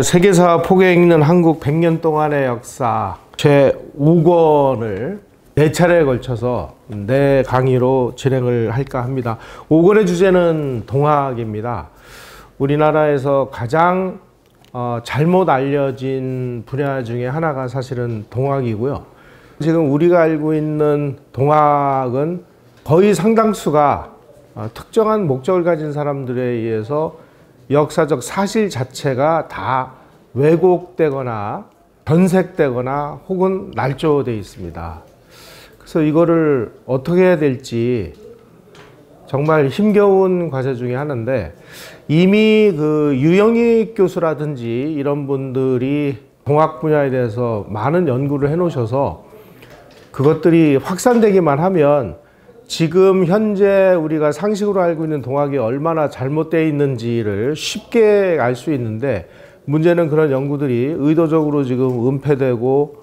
세계사 폭에 읽는 한국 100년 동안의 역사 제5권을 4차례에 걸쳐서 4강의로 진행을 할까 합니다. 5권의 주제는 동학입니다. 우리나라에서 가장 잘못 알려진 분야 중에 하나가 사실은 동학이고요. 지금 우리가 알고 있는 동학은 거의 상당수가 특정한 목적을 가진 사람들에 의해서 역사적 사실 자체가 다 왜곡되거나 변색되거나 혹은 날조되어 있습니다. 그래서 이거를 어떻게 해야 될지 정말 힘겨운 과제 중에 하나인데, 이미 그 유영익 교수라든지 이런 분들이 동학 분야에 대해서 많은 연구를 해 놓으셔서 그것들이 확산되기만 하면 지금 현재 우리가 상식으로 알고 있는 동학이 얼마나 잘못되어 있는지를 쉽게 알 수 있는데, 문제는 그런 연구들이 의도적으로 지금 은폐되고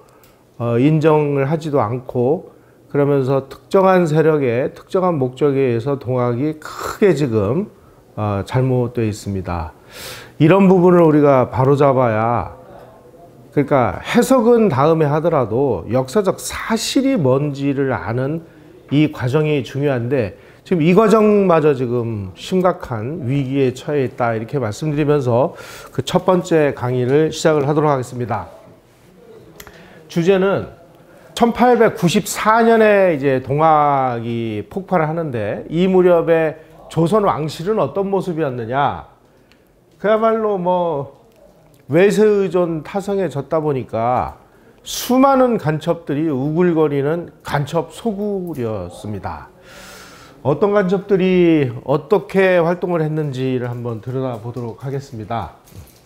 인정을 하지도 않고, 그러면서 특정한 세력의 특정한 목적에 의해서 동학이 크게 지금 잘못되어 있습니다. 이런 부분을 우리가 바로잡아야, 그러니까 해석은 다음에 하더라도 역사적 사실이 뭔지를 아는 이 과정이 중요한데, 지금 이 과정마저 지금 심각한 위기에 처해 있다, 이렇게 말씀드리면서 그 첫 번째 강의를 시작을 하도록 하겠습니다. 주제는 1894년에 이제 동학이 폭발을 하는데, 이 무렵에 조선 왕실은 어떤 모습이었느냐. 그야말로 뭐 외세의존 타성에 졌다 보니까 수많은 간첩들이 우글거리는 간첩 소굴이었습니다. 어떤 간첩들이 어떻게 활동을 했는지를 한번 들여다보도록 하겠습니다.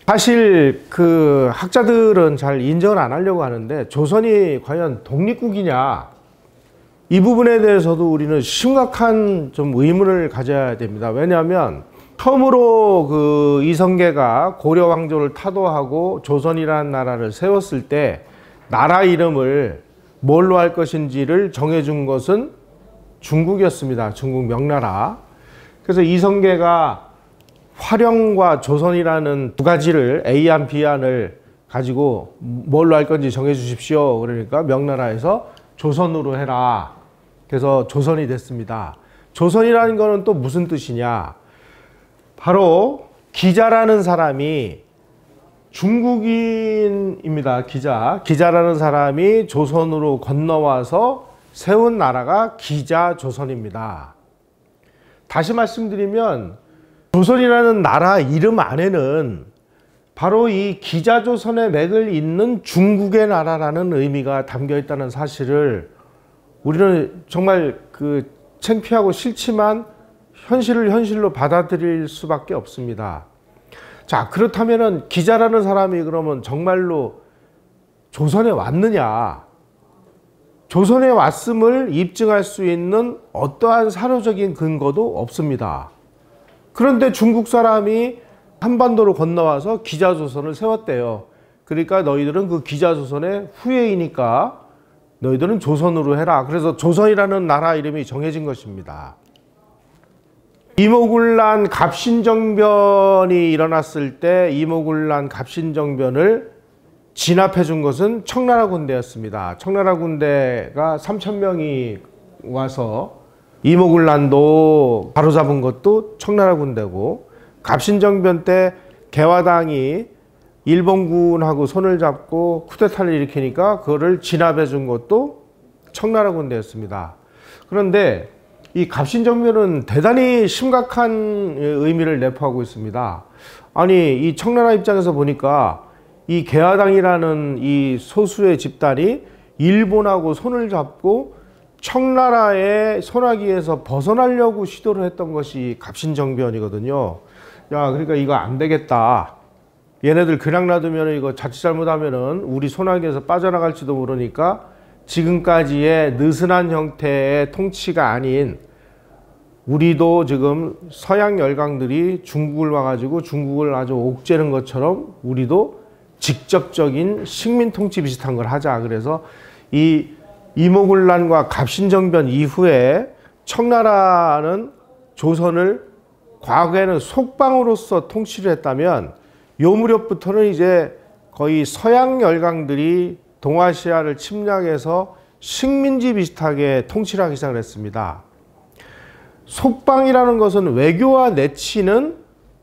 사실 그 학자들은 잘 인정을 안 하려고 하는데, 조선이 과연 독립국이냐, 이 부분에 대해서도 우리는 심각한 좀 의문을 가져야 됩니다. 왜냐하면 처음으로 그 이성계가 고려 왕조를 타도하고 조선이라는 나라를 세웠을 때 나라 이름을 뭘로 할 것인지를 정해준 것은 중국이었습니다. 중국 명나라. 그래서 이성계가 화령과 조선이라는 두 가지를 A안 B안을 가지고 뭘로 할 건지 정해 주십시오. 그러니까 명나라에서 조선으로 해라. 그래서 조선이 됐습니다. 조선이라는 거는 또 무슨 뜻이냐. 바로 기자라는 사람이 중국인입니다. 기자라는 사람이 조선으로 건너와서 세운 나라가 기자조선입니다. 다시 말씀드리면 조선이라는 나라 이름 안에는 바로 이 기자조선의 맥을 잇는 중국의 나라라는 의미가 담겨 있다는 사실을 우리는 정말 그 창피하고 싫지만 현실을 현실로 받아들일 수밖에 없습니다. 자, 그렇다면은 기자라는 사람이 그러면 정말로 조선에 왔느냐? 조선에 왔음을 입증할 수 있는 어떠한 사료적인 근거도 없습니다. 그런데 중국 사람이 한반도로 건너와서 기자조선을 세웠대요. 그러니까 너희들은 그 기자조선의 후예이니까 너희들은 조선으로 해라. 그래서 조선이라는 나라 이름이 정해진 것입니다. 이모군란 갑신정변이 일어났을 때 이모군란 갑신정변을 진압해 준 것은 청나라 군대였습니다. 청나라 군대가 3,000명이 와서 이모군란도 바로잡은 것도 청나라 군대고, 갑신정변 때 개화당이 일본군하고 손을 잡고 쿠데타를 일으키니까 그거를 진압해 준 것도 청나라 군대였습니다. 그런데 이 갑신정변은 대단히 심각한 의미를 내포하고 있습니다. 아니, 이 청나라 입장에서 보니까 이 개화당이라는 이 소수의 집단이 일본하고 손을 잡고 청나라의 손아귀에서 벗어나려고 시도를 했던 것이 갑신정변이거든요. 야, 그러니까 이거 안 되겠다. 얘네들 그냥 놔두면 이거 자칫 잘못하면은 우리 손아귀에서 빠져나갈지도 모르니까 지금까지의 느슨한 형태의 통치가 아닌, 우리도 지금 서양 열강들이 중국을 와가지고 중국을 아주 옥죄는 것처럼 우리도 직접적인 식민 통치 비슷한 걸 하자. 그래서 이 이모군란과 갑신정변 이후에 청나라는 조선을 과거에는 속방으로서 통치를 했다면, 요 무렵부터는 이제 거의 서양 열강들이 동아시아를 침략해서 식민지 비슷하게 통치를 하기 시작을 했습니다. 속방이라는 것은 외교와 내치는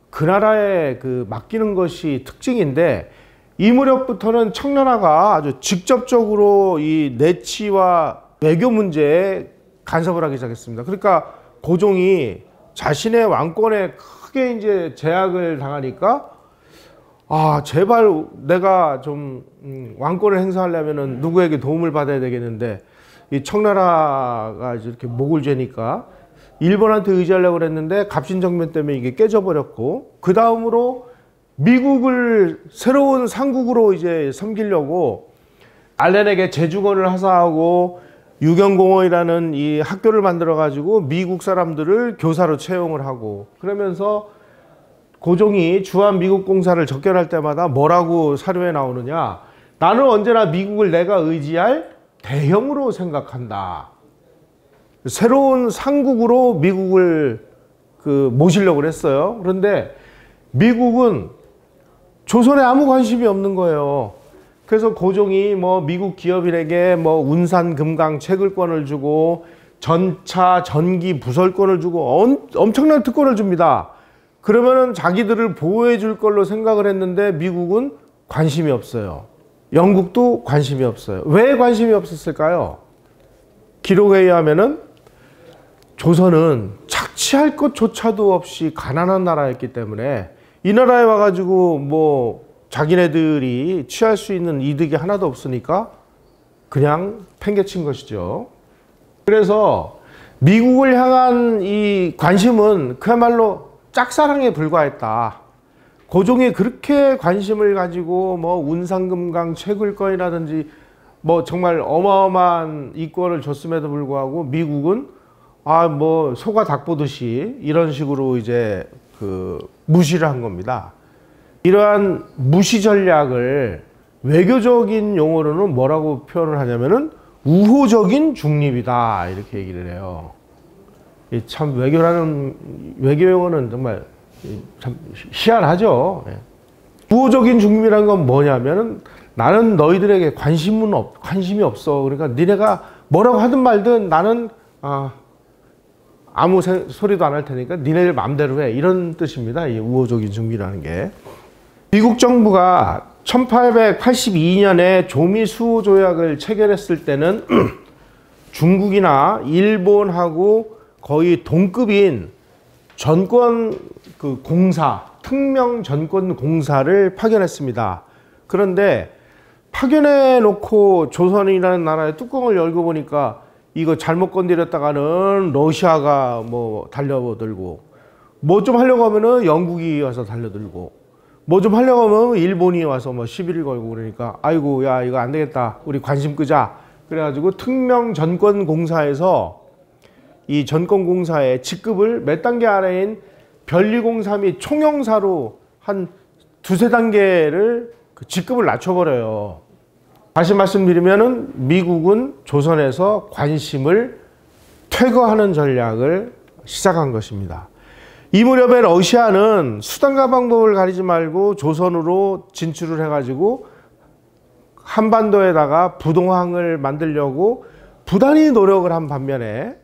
그 나라에 맡기는 것이 특징인데, 이 무렵부터는 청나라가 아주 직접적으로 이 내치와 외교 문제에 간섭을 하기 시작했습니다. 그러니까 고종이 자신의 왕권에 크게 이제 제약을 당하니까, 제발 내가 좀 왕권을 행사하려면은 누구에게 도움을 받아야 되겠는데, 이 청나라가 이렇게 목을 죄니까 일본한테 의지하려고 그랬는데 갑신정변 때문에 이게 깨져버렸고, 그 다음으로 미국을 새로운 상국으로 이제 섬기려고 알렌에게 제주권을 하사하고 유경공원이라는 이 학교를 만들어 가지고 미국 사람들을 교사로 채용을 하고, 그러면서 고종이 주한 미국 공사를 접견할 때마다 뭐라고 사료에 나오느냐, 나는 언제나 미국을 내가 의지할 대형으로 생각한다. 새로운 상국으로 미국을 모시려고 했어요. 그런데 미국은 조선에 아무 관심이 없는 거예요. 그래서 고종이 미국 기업인에게 운산 금강 채굴권을 주고 전차 전기 부설권을 주고 엄청난 특권을 줍니다. 그러면은 자기들을 보호해 줄 걸로 생각을 했는데 미국은 관심이 없어요. 영국도 관심이 없어요. 왜 관심이 없었을까요? 기록에 의하면은 조선은 착취할 것조차도 없이 가난한 나라였기 때문에 이 나라에 와가지고 자기네들이 취할 수 있는 이득이 하나도 없으니까 그냥 팽개친 것이죠. 그래서 미국을 향한 이 관심은 그야말로 짝사랑에 불과했다. 고종이 그렇게 관심을 가지고 운산금강 채굴권이라든지 정말 어마어마한 이권을 줬음에도 불구하고 미국은 소가 닭 보듯이 이런 식으로 이제 무시를 한 겁니다. 이러한 무시 전략을 외교적인 용어로는 뭐라고 표현을 하냐면은 우호적인 중립이다, 이렇게 얘기를 해요. 참 외교 용어는 정말 참 희한하죠. 우호적인 중립이라는 건 뭐냐면은 나는 너희들에게 관심이 없어. 그러니까 니네가 뭐라고 하든 말든 나는 아무 소리도 안 할 테니까 니네들 마음대로 해, 이런 뜻입니다. 이 우호적인 중립이라는 게. 미국 정부가 1882년에 조미수호 조약을 체결했을 때는 중국이나 일본하고 거의 동급인 전권 공사, 특명 전권 공사를 파견했습니다. 그런데 파견해 놓고 조선이라는 나라의 뚜껑을 열고 보니까 이거 잘못 건드렸다가는 러시아가 달려들고, 좀 하려고 하면은 영국이 와서 달려들고, 좀 하려고 하면 일본이 와서 시비를 걸고, 그러니까 아이고 야 이거 안 되겠다, 우리 관심 끄자. 그래가지고 특명 전권 공사에서 이 전권 공사의 직급을 몇 단계 아래인 변리공사 및 총영사로 한 두세 단계를 직급을 낮춰버려요. 다시 말씀드리면은 미국은 조선에서 관심을 퇴거하는 전략을 시작한 것입니다. 이 무렵에 러시아는 수단과 방법을 가리지 말고 조선으로 진출을 해가지고 한반도에다가 부동항을 만들려고 부단히 노력을 한 반면에,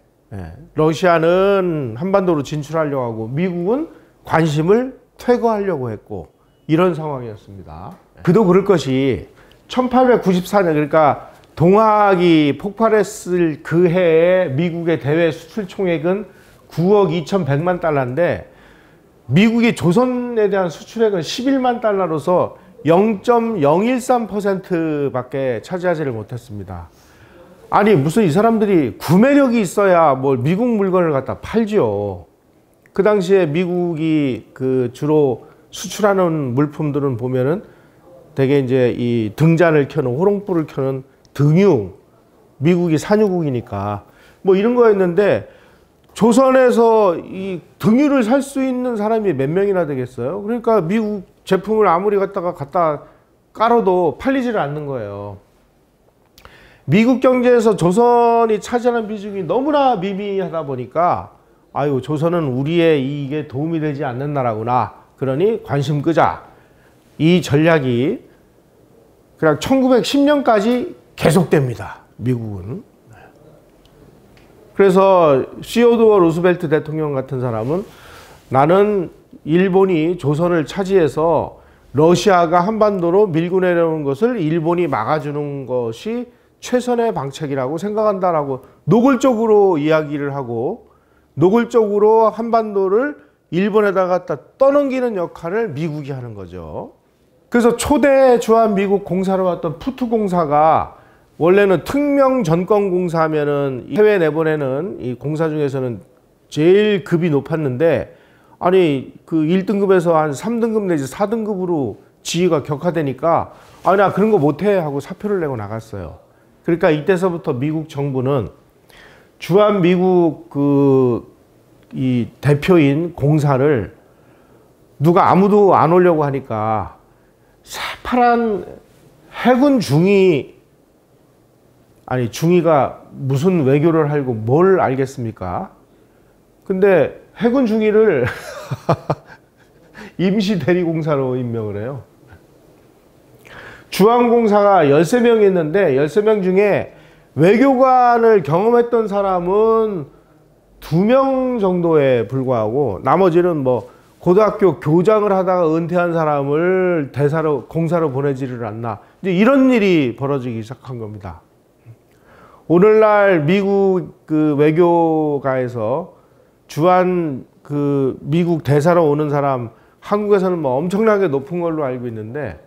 러시아는 한반도로 진출하려고 하고 미국은 관심을 퇴거하려고 했고, 이런 상황이었습니다. 그도 그럴 것이 1894년, 그러니까 동학이 폭발했을 그 해에 미국의 대외 수출 총액은 9억 2,100만 달러인데 미국이 조선에 대한 수출액은 11만 달러로서 0.013%밖에 차지하지를 못했습니다. 아니 무슨 이 사람들이 구매력이 있어야 미국 물건을 갖다 팔죠. 그 당시에 미국이 주로 수출하는 물품들은 보면은 되게 이제 이 등잔을 켜는, 호롱불을 켜는 등유, 미국이 산유국이니까 이런 거였는데, 조선에서 이 등유를 살 수 있는 사람이 몇 명이나 되겠어요? 그러니까 미국 제품을 아무리 갖다 깔아도 팔리지를 않는 거예요. 미국 경제에서 조선이 차지하는 비중이 너무나 미미하다 보니까 조선은 우리의 이익에 도움이 되지 않는 나라구나. 그러니 관심 끄자. 이 전략이 그냥 1910년까지 계속됩니다. 미국은. 그래서 시어도어 루스벨트 대통령 같은 사람은 나는 일본이 조선을 차지해서 러시아가 한반도로 밀고 내려오는 것을 일본이 막아주는 것이 최선의 방책이라고 생각한다라고 노골적으로 이야기를 하고 노골적으로 한반도를 일본에다 갖다 떠넘기는 역할을 미국이 하는 거죠. 그래서 초대 주한 미국 공사로 왔던 푸트공사가 원래는 특명 전권 공사면은 해외 내보내는 이 공사 중에서는 제일 급이 높았는데 아니 그 1등급에서 한 3등급 내지 4등급으로 지위가 격하되니까 아 나 그런 거 못해 하고 사표를 내고 나갔어요. 그러니까 이때서부터 미국 정부는 주한 미국 이 대표인 공사를 누가 아무도 안 오려고 하니까 새파란 해군 중위가 무슨 외교를 하고 뭘 알겠습니까? 근데 해군 중위를 임시 대리공사로 임명을 해요. 주한공사가 13명이 있는데 13명 중에 외교관을 경험했던 사람은 2명 정도에 불과하고 나머지는 뭐 고등학교 교장을 하다가 은퇴한 사람을 대사로 공사로 보내지를 않나 이제 이런 일이 벌어지기 시작한 겁니다. 오늘날 미국 그 외교가에서 주한 그 미국 대사로 오는 사람 한국에서는 뭐 엄청나게 높은 걸로 알고 있는데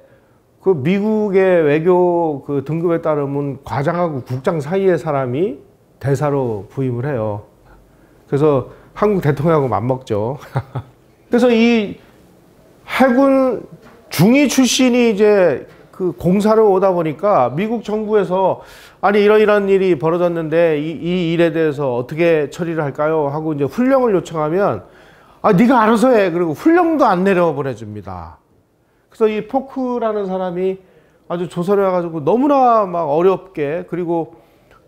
그 미국의 외교 그 등급에 따르면 과장하고 국장 사이의 사람이 대사로 부임을 해요. 그래서 한국 대통령하고 맞먹죠. 그래서 이 해군 중위 출신이 이제 그 공사로 오다 보니까 미국 정부에서 아니 이런 일이 벌어졌는데 이 일에 대해서 어떻게 처리를 할까요? 하고 이제 훈령을 요청하면 아 네가 알아서 해. 그리고 훈령도 안 내려 보내줍니다. 그래서 이 포크라는 사람이 아주 조선에 와가지고 너무나 막 어렵게 그리고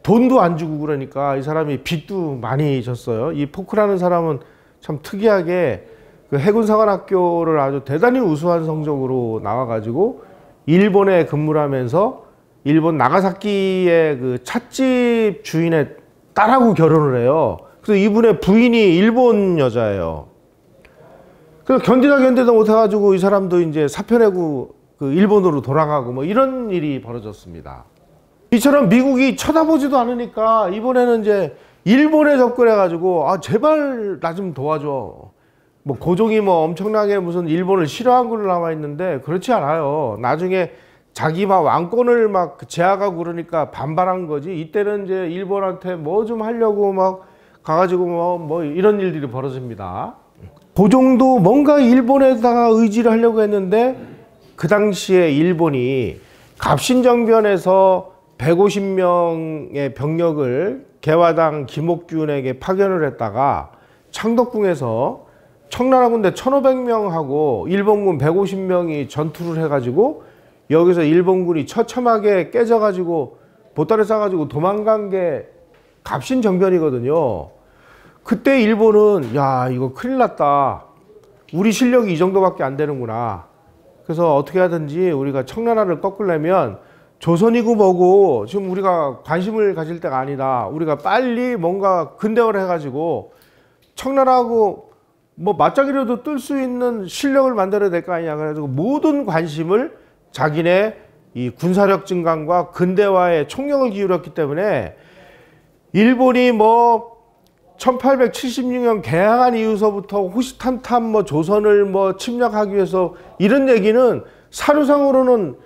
돈도 안 주고 그러니까 이 사람이 빚도 많이 졌어요. 이 포크라는 사람은 참 특이하게 그 해군사관학교를 아주 대단히 우수한 성적으로 나와가지고 일본에 근무를 하면서 일본 나가사키의 그 찻집 주인의 딸하고 결혼을 해요. 그래서 이분의 부인이 일본 여자예요. 그래서 견디다 못해가지고 이 사람도 이제 사표 내고 그 일본으로 돌아가고 뭐 이런 일이 벌어졌습니다. 이처럼 미국이 쳐다보지도 않으니까 이번에는 이제 일본에 접근해가지고 아 제발 나 좀 도와줘. 뭐 고종이 뭐 엄청나게 무슨 일본을 싫어한 걸로 나와 있는데 그렇지 않아요. 나중에 자기 막 왕권을 막 제압하고 그러니까 반발한 거지. 이때는 이제 일본한테 뭐 좀 하려고 막 가가지고 뭐 이런 일들이 벌어집니다. 고종도 뭔가 일본에다가 의지를 하려고 했는데 그 당시에 일본이 갑신정변에서 150명의 병력을 개화당 김옥균에게 파견을 했다가 창덕궁에서 청나라 군대 1500명하고 일본군 150명이 전투를 해가지고 여기서 일본군이 처참하게 깨져가지고 보따리 싸가지고 도망간 게 갑신정변이거든요. 그때 일본은 야 이거 큰일 났다. 우리 실력이 이 정도밖에 안 되는구나. 그래서 어떻게 하든지 우리가 청나라를 꺾으려면 조선이고 뭐고 지금 우리가 관심을 가질 때가 아니다. 우리가 빨리 뭔가 근대화를 해가지고 청나라하고 뭐 맞짱이라도 뜰 수 있는 실력을 만들어야 될 거 아니냐. 그래가지고 모든 관심을 자기네 이 군사력 증강과 근대화에 총력을 기울였기 때문에 일본이 뭐 1876년 개항한 이후서부터 호시탐탐 뭐 조선을 뭐 침략하기 위해서 이런 얘기는 사료상으로는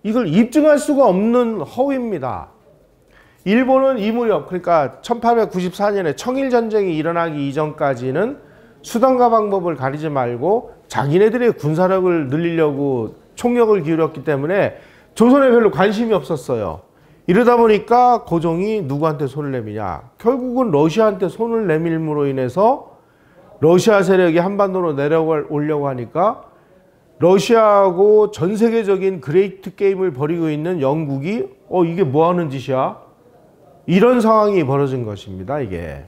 이걸 입증할 수가 없는 허위입니다. 일본은 이 무렵 그러니까 1894년에 청일전쟁이 일어나기 이전까지는 수단과 방법을 가리지 말고 자기네들의 군사력을 늘리려고 총력을 기울였기 때문에 조선에 별로 관심이 없었어요. 이러다 보니까 고종이 누구한테 손을 내미냐. 결국은 러시아한테 손을 내밀므로 인해서 러시아 세력이 한반도로 내려오려고 하니까 러시아하고 전 세계적인 그레이트 게임을 벌이고 있는 영국이 이게 뭐 하는 짓이야? 이런 상황이 벌어진 것입니다. 이게.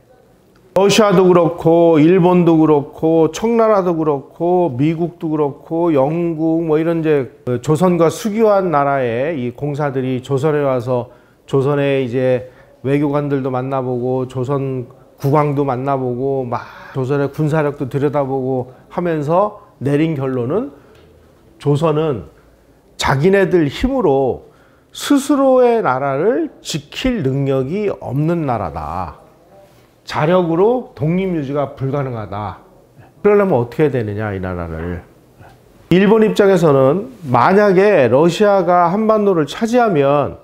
러시아도 그렇고 일본도 그렇고 청나라도 그렇고 미국도 그렇고 영국 뭐 이런 이제 조선과 수교한 나라의 이 공사들이 조선에 와서 조선의 이제 외교관들도 만나보고 조선 국왕도 만나보고 막 조선의 군사력도 들여다보고 하면서 내린 결론은 조선은 자기네들 힘으로 스스로의 나라를 지킬 능력이 없는 나라다. 자력으로 독립유지가 불가능하다. 그러려면 어떻게 해야 되느냐 이 나라를. 일본 입장에서는 만약에 러시아가 한반도를 차지하면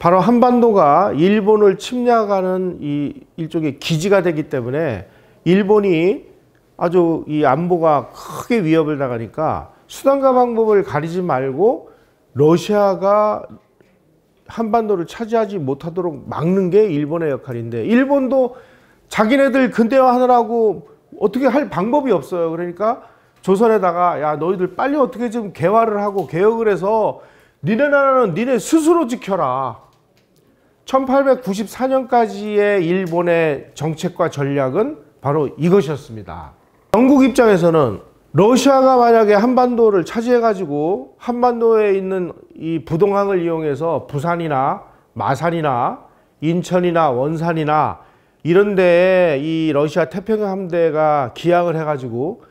바로 한반도가 일본을 침략하는 이 일종의 기지가 되기 때문에 일본이 아주 이 안보가 크게 위협을 당하니까 수단과 방법을 가리지 말고 러시아가 한반도를 차지하지 못하도록 막는 게 일본의 역할인데 일본도 자기네들 근대화하느라고 어떻게 할 방법이 없어요. 그러니까 조선에다가 야 너희들 빨리 어떻게 좀 개화를 하고 개혁을 해서 니네 나라는 니네 스스로 지켜라. 1894년까지의 일본의 정책과 전략은 바로 이것이었습니다. 영국 입장에서는 러시아가 만약에 한반도를 차지해가지고 한반도에 있는 이 부동항을 이용해서 부산이나 마산이나 인천이나 원산이나 이런 데에 이 러시아 태평양 함대가 기항을 해가지고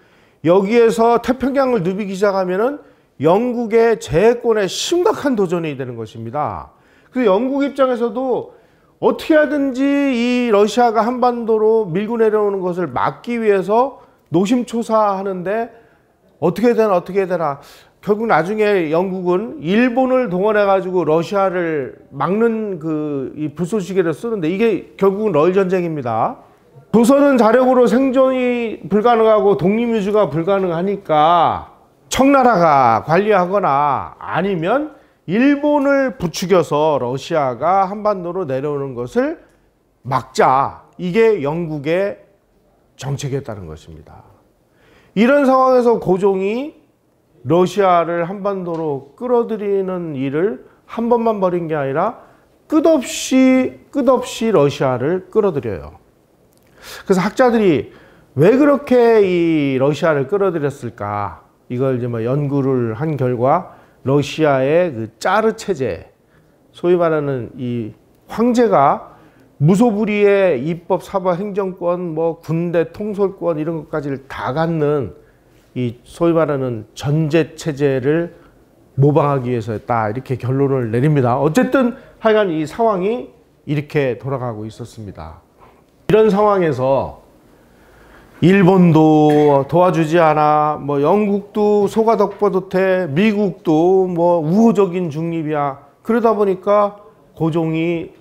여기에서 태평양을 누비기 시작하면은 영국의 제해권에 심각한 도전이 되는 것입니다. 그래서 영국 입장에서도 어떻게 하든지 이 러시아가 한반도로 밀고 내려오는 것을 막기 위해서 노심초사하는데 어떻게 되나 결국 나중에 영국은 일본을 동원해 가지고 러시아를 막는 이 불쏘시개를 쓰는데 이게 결국은 러일 전쟁입니다. 조선은 자력으로 생존이 불가능하고 독립유지가 불가능하니까 청나라가 관리하거나 아니면 일본을 부추겨서 러시아가 한반도로 내려오는 것을 막자. 이게 영국의 정책이었다는 것입니다. 이런 상황에서 고종이 러시아를 한반도로 끌어들이는 일을 한 번만 벌인 게 아니라 끝없이 러시아를 끌어들여요. 그래서 학자들이 왜 그렇게 이 러시아를 끌어들였을까? 이걸 이제 뭐 연구를 한 결과 러시아의 그 짜르 체제, 소위 말하는 이 황제가 무소불위의 입법, 사법, 행정권, 뭐 군대 통솔권 이런 것까지를 다 갖는 이 소위 말하는 전제 체제를 모방하기 위해서였다. 이렇게 결론을 내립니다. 어쨌든 하여간 이 상황이 이렇게 돌아가고 있었습니다. 이런 상황에서 일본도 도와주지 않아, 뭐 영국도 소가덕버릇해, 미국도 뭐 우호적인 중립이야. 그러다 보니까 고종이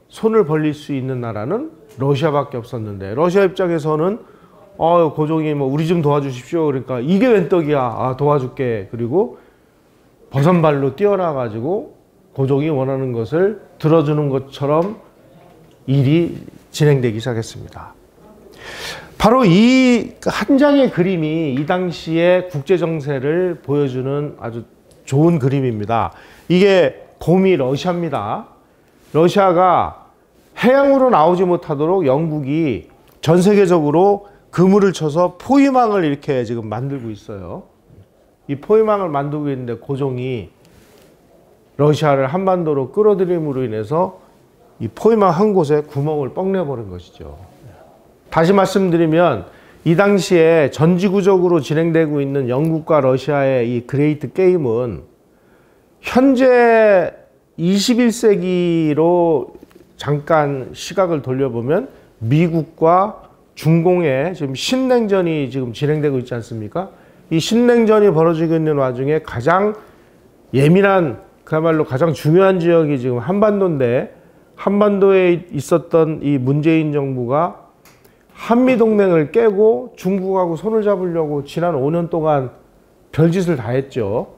손을 벌릴 수 있는 나라는 러시아밖에 없었는데 러시아 입장에서는 고종이 뭐 우리 좀 도와주십시오. 그러니까 이게 웬 떡이야. 도와줄게. 그리고 버선발로 뛰어나가지고 고종이 원하는 것을 들어주는 것처럼 일이 진행되기 시작했습니다. 바로 이 한 장의 그림이 이 당시의 국제정세를 보여주는 아주 좋은 그림입니다. 이게 곰이 러시아입니다. 러시아가 해양으로 나오지 못하도록 영국이 전 세계적으로 그물을 쳐서 포위망을 이렇게 지금 만들고 있어요. 이 포위망을 만들고 있는데 고종이 러시아를 한반도로 끌어들임으로 인해서 이 포위망 한 곳에 구멍을 뻥 내버린 것이죠. 다시 말씀드리면 이 당시에 전지구적으로 진행되고 있는 영국과 러시아의 이 그레이트 게임은 현재 21세기로 잠깐 시각을 돌려보면 미국과 중공의 지금 신냉전이 지금 진행되고 있지 않습니까? 이 신냉전이 벌어지고 있는 와중에 가장 예민한, 그야말로 가장 중요한 지역이 지금 한반도인데 한반도에 있었던 이 문재인 정부가 한미동맹을 깨고 중국하고 손을 잡으려고 지난 5년 동안 별짓을 다 했죠.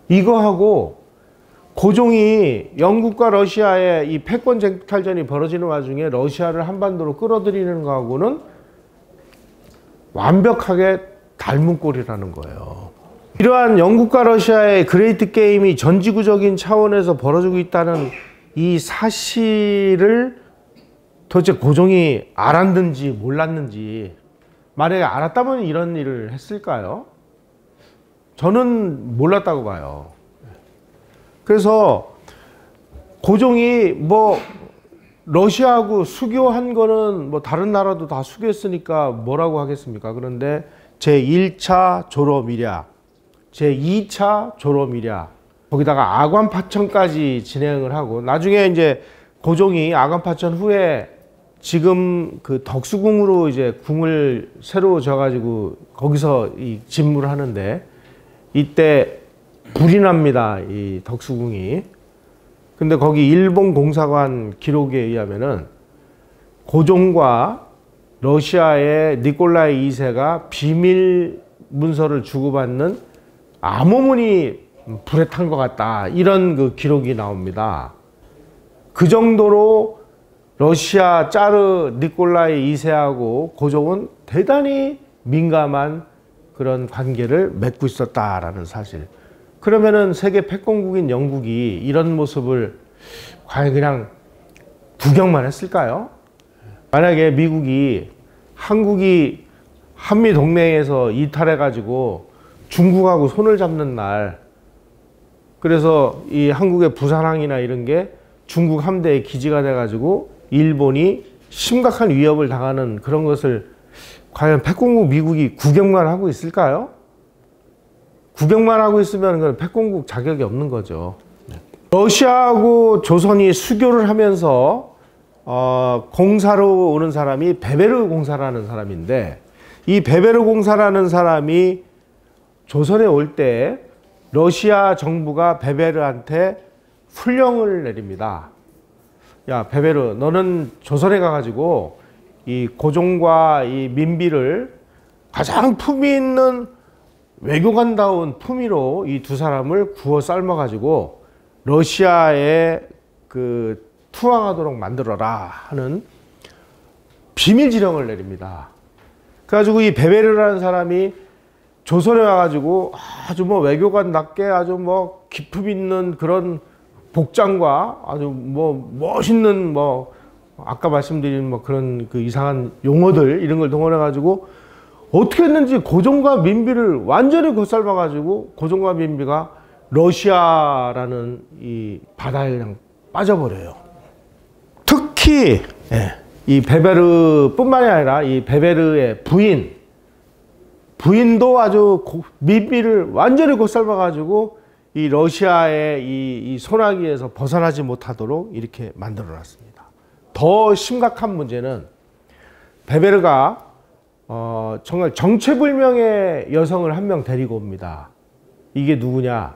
이거하고 고종이 영국과 러시아의 이 패권 쟁탈전이 벌어지는 와중에 러시아를 한반도로 끌어들이는 거하고는 완벽하게 닮은 꼴이라는 거예요. 이러한 영국과 러시아의 그레이트 게임이 전지구적인 차원에서 벌어지고 있다는 이 사실을 도대체 고종이 알았는지 몰랐는지, 만약에 알았다면 이런 일을 했을까요? 저는 몰랐다고 봐요. 그래서 고종이 뭐 러시아하고 수교한 거는 뭐 다른 나라도 다 수교했으니까 뭐라고 하겠습니까? 그런데 제1차 조로밀야, 제2차 조로밀야, 거기다가 아관파천까지 진행을 하고, 나중에 이제 고종이 아관파천 후에 지금 그 덕수궁으로 이제 궁을 새로 져가지고 거기서 이 진무를 하는데, 이때 불이 납니다, 이 덕수궁이. 근데 거기 일본 공사관 기록에 의하면은 고종과 러시아의 니콜라이 2세가 비밀 문서를 주고받는 암호문이 불에 탄 것 같다, 이런 그 기록이 나옵니다. 그 정도로 러시아 짜르 니콜라이 2세하고 고종은 대단히 민감한 그런 관계를 맺고 있었다라는 사실. 그러면은 세계 패권국인 영국이 이런 모습을 과연 그냥 구경만 했을까요? 만약에 미국이 한국이 한미 동맹에서 이탈해 가지고 중국하고 손을 잡는 날, 그래서 이 한국의 부산항이나 이런 게 중국 함대의 기지가 돼 가지고 일본이 심각한 위협을 당하는 그런 것을 과연 패권국 미국이 구경만 하고 있을까요? 구경만 하고 있으면 그건 패권국 자격이 없는 거죠. 러시아하고 조선이 수교를 하면서 공사로 오는 사람이 베베르 공사라는 사람인데, 이 베베르 공사라는 사람이 조선에 올 때 러시아 정부가 베베르한테 훈령을 내립니다. 야, 베베르, 너는 조선에 가가지고 이 고종과 이 민비를 가장 품위 있는 외교관다운 품위로 이 두 사람을 구워 삶아가지고 러시아에 그 투항하도록 만들어라 하는 비밀 지령을 내립니다. 그래가지고 이 베베르라는 사람이 조선에 와가지고 아주 뭐 외교관답게 아주 뭐 기품 있는 그런 복장과 아주 뭐 멋있는 뭐 아까 말씀드린 뭐 그런 그 이상한 용어들 이런 걸 동원해 가지고 어떻게 했는지 고종과 민비를 완전히 겉살봐 가지고 고종과 민비가 러시아라는 이 바다에 그냥 빠져버려요. 특히 이 베베르뿐만이 아니라 이 베베르의 부인도 아주 민비를 완전히 겉살봐 가지고 이 러시아의 이 소나기에서 벗어나지 못하도록 이렇게 만들어 놨습니다. 더 심각한 문제는 베베르가 정말 정체불명의 여성을 한 명 데리고 옵니다. 이게 누구냐?